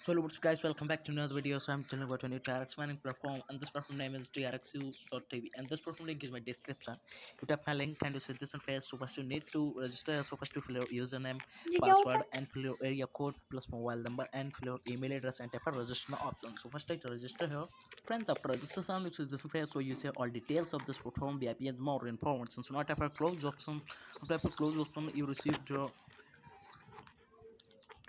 So hello what's up guys, welcome back to another video. So I'm telling about a new TRX mining platform, and this platform name is TRXU.tv, and this platform link is my description. You tap my link and you see this interface. So first you need to register, so first you fill your username, ये क्या होता password, है? and fill your area code plus mobile number and fill your email address and tap a register now option. So first I register here. Friends, after registration you see this interface, so you see all details of this platform, VIP and more information. So now tap a close option. After tap a close option, you received your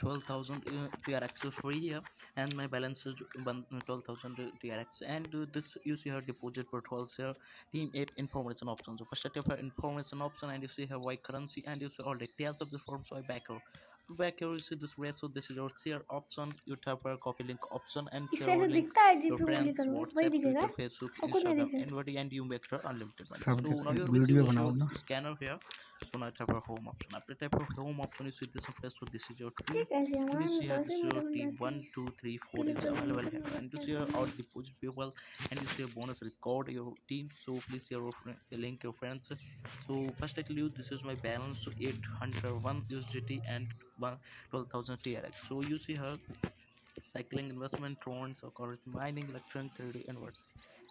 12,000 TRX for a year, and my balance is 12,000 TRX. And this you see her deposit protocol here, team app information option. So first set up her information option, and you see her white currency, and you see all details of the form. So I back her. Back here you see this red, so this is your share option. You tap her copy link option and share इससे our ऐसे link दिखता है your GP गोली friends, करूँगा वही WhatsApp, दिखेगा Twitter, Facebook, और कुछ नहीं Instagram, दिखेगा। anybody, and you make her unlimited money. सब So now you receive video this बनाओ your ना। scanner here. So now tap our home option. After tap our home option, you see this place. So this is your ये team, कैसे and you हमारे में see तो here ऐसे this is your video बन team जाती 1 है। 2 3 4 click is करने में available here, करना and पड़ता you है see here इसमें। our deposit people, and you see a bonus record your team. So please share your link your friends. So first I tell you this is my balance, so 801 USDT and 12,000 TRX. So you see here cycling, investment, drones, or college mining, electronic 3D, and what.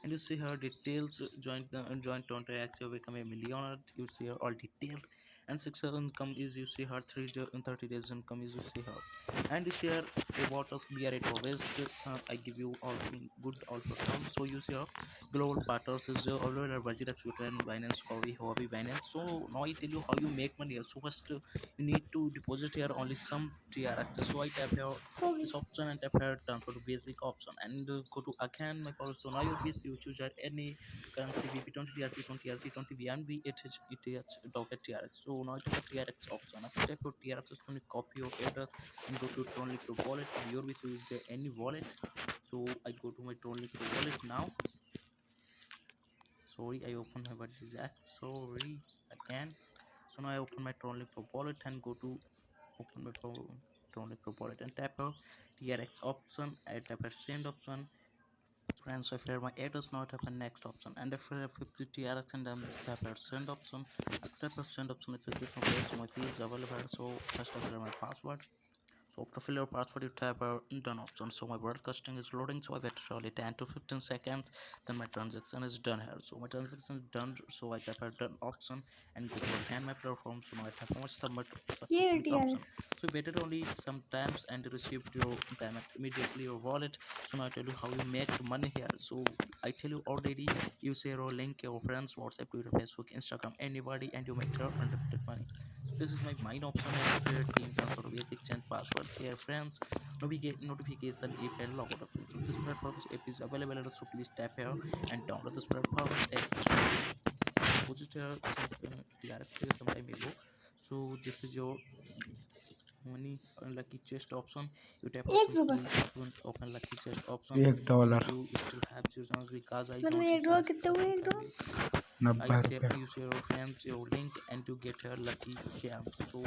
And you see her details, joint contracts, you become a millionaire. You see her all details, and 6 income is you see her 30 days income is you see her, and you see her about us we are at West. I give you all good all terms. So you see her global partners is all over budget executor and Binance hobby Binance. So now I tell you how you make money here. So first you need to deposit here only some TRX. So I tap here होगी। this option and tap here transfer to basic option, and go to again my policy. So now your base you choose any currency VP20 TRC 20 RC 20 VNB ETH docket TRX. So now tap TRX option. After tap your TRX option, copy your address and go to Tron Liquid wallet, and your base use the any wallet. So I go to my Tron Liquid wallet now. Sorry, I open my what is that? Sorry again. So now I open my Tron Liquid wallet and go to open my Tron Liquid wallet and tap a TRX option. I tap a send option. Friends, if I my address now tap a next option, and if I have 50 TRX and then tap a send option. After tap a send option, it's this one place, so my fee is available. So first I fill my password. So after fill your password, you tap a done option. So my broadcasting is loading, so I wait only 10 to 15 seconds. Then my transaction is done here. So my transaction is done. So I tap a done option and go to again my platform. So now I tap on submit ये successfully TR option. So you waited only sometimes and you received your payment immediately your wallet. So now I tell you how you make money here. So I tell you already, you share or link your friends, WhatsApp, Twitter, Facebook, Instagram, anybody, and you make your unlimited money. So this is my mine option, and share team transfer basic change passwords, share friends, notification if and log out option. So this platform's app is available, so please tap here and download this platform's app. First I will deposit here some TRX some time ago. So this is your money lucky chest option. You tap or $1 simply open lucky chest option, and $1 you still have zero chance because I मतलब don't $1 recharge कितने हुए? some time $1 ago. I 90 say रुपये। use your friends your link and to get your lucky chance. So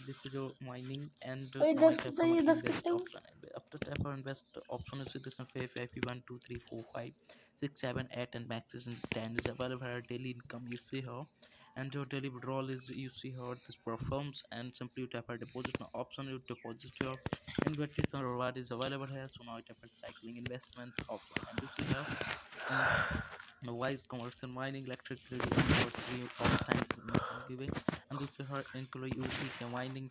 this is your mining, and और now I tap तो on ये 10 invest कितने हुए? option. And after tap on invest option, you see this one IP 1 2 3 4 5 6 7 8 and max is in 10 is available here. Daily income you see here, and your daily withdrawal is you see how this performs, and simply you tap a deposit now option, you deposit your invitation reward is available here. So now I tap a cycling investment option, and you see here uh, wise commercial mining, electric 3D, and what 3 of time giving, and you see her include UTK mining